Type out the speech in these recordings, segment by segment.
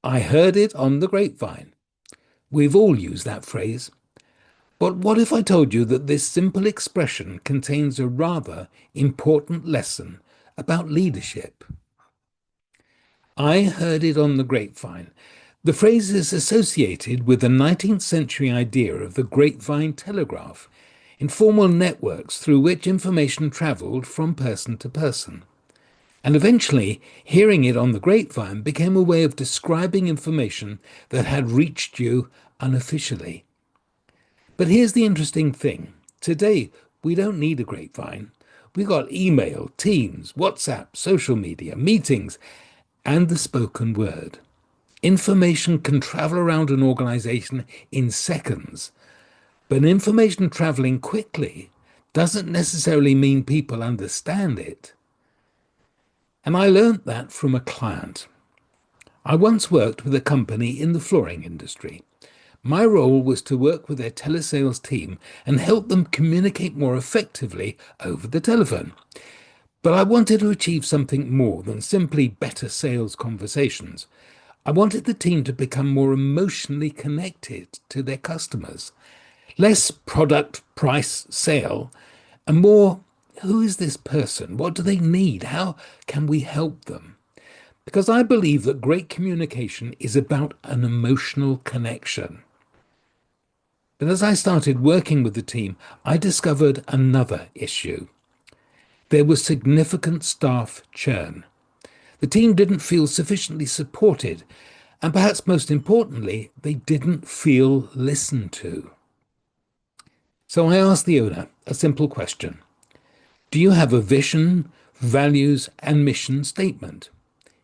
I heard it on the grapevine. We've all used that phrase. But what if I told you that this simple expression contains a rather important lesson about leadership? I heard it on the grapevine. The phrase is associated with the 19th century idea of the grapevine telegraph, informal networks through which information travelled from person to person. And eventually, hearing it on the grapevine became a way of describing information that had reached you unofficially. But here's the interesting thing. Today, we don't need a grapevine. We've got email, Teams, WhatsApp, social media, meetings, and the spoken word. Information can travel around an organization in seconds, but information traveling quickly doesn't necessarily mean people understand it. And I learned that from a client. I once worked with a company in the flooring industry. My role was to work with their telesales team and help them communicate more effectively over the telephone. But I wanted to achieve something more than simply better sales conversations. I wanted the team to become more emotionally connected to their customers. Less product, price, sale, and more, who is this person? What do they need? How can we help them? Because I believe that great communication is about an emotional connection. But as I started working with the team, I discovered another issue. There was significant staff churn. The team didn't feel sufficiently supported, and perhaps most importantly, they didn't feel listened to. So I asked the owner a simple question. Do you have a vision, values, and mission statement?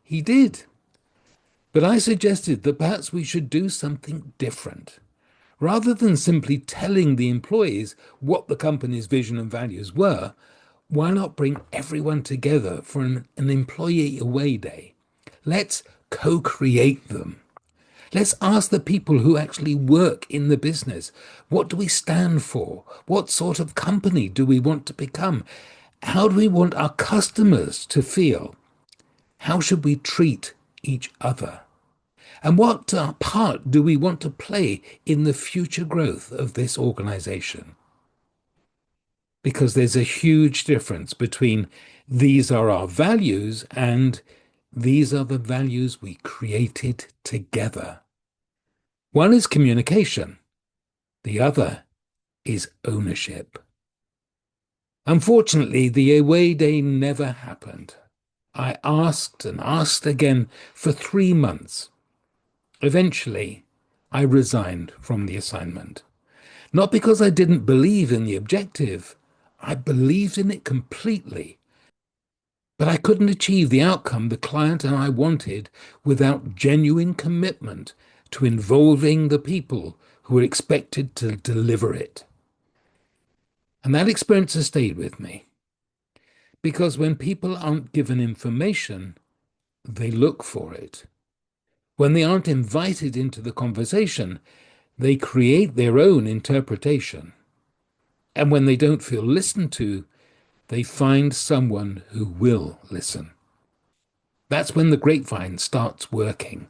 He did. But I suggested that perhaps we should do something different. Rather than simply telling the employees what the company's vision and values were, why not bring everyone together for an employee away day? Let's co-create them. Let's ask the people who actually work in the business, what do we stand for? What sort of company do we want to become? How do we want our customers to feel? How should we treat each other? And what part do we want to play in the future growth of this organization? Because there's a huge difference between these are our values and these are the values we created together. One is communication. The other is ownership. Unfortunately, the away day never happened. I asked and asked again for 3 months. Eventually, I resigned from the assignment. Not because I didn't believe in the objective, I believed in it completely. But I couldn't achieve the outcome the client and I wanted without genuine commitment to involving the people who were expected to deliver it. And that experience has stayed with me. Because when people aren't given information, they look for it. When they aren't invited into the conversation, they create their own interpretation. And when they don't feel listened to, they find someone who will listen. That's when the grapevine starts working.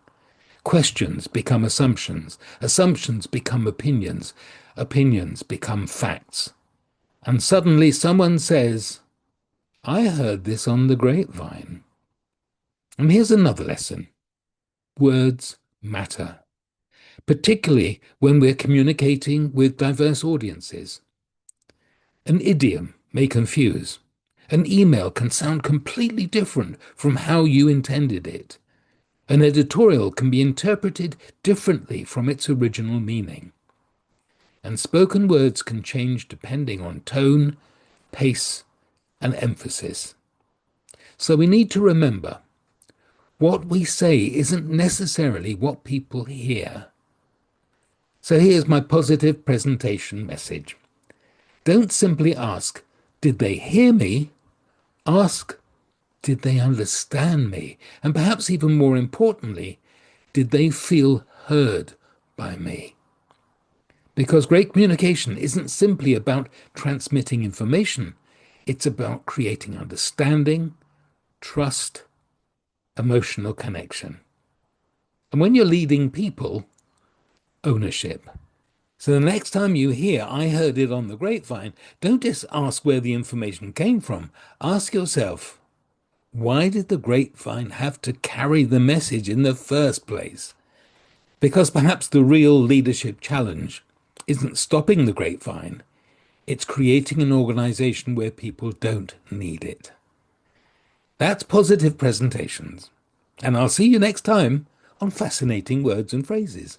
Questions become assumptions. Assumptions become opinions. Opinions become facts. And suddenly someone says, I heard this on the grapevine. And here's another lesson. Words matter, particularly when we're communicating with diverse audiences. An idiom may confuse. An email can sound completely different from how you intended it. An editorial can be interpreted differently from its original meaning. And spoken words can change depending on tone, pace, and emphasis. So we need to remember, what we say isn't necessarily what people hear. So here's my positive presentation message. Don't simply ask, did they hear me? Ask, did they understand me? And perhaps even more importantly, did they feel heard by me? Because great communication isn't simply about transmitting information. It's about creating understanding, trust, emotional connection. And when you're leading people, ownership. So the next time you hear, I heard it on the grapevine, don't just ask where the information came from. Ask yourself, why did the grapevine have to carry the message in the first place? Because perhaps the real leadership challenge isn't stopping the grapevine, it's creating an organization where people don't need it. That's Positive Presentations. And I'll see you next time on Fascinating Words and Phrases.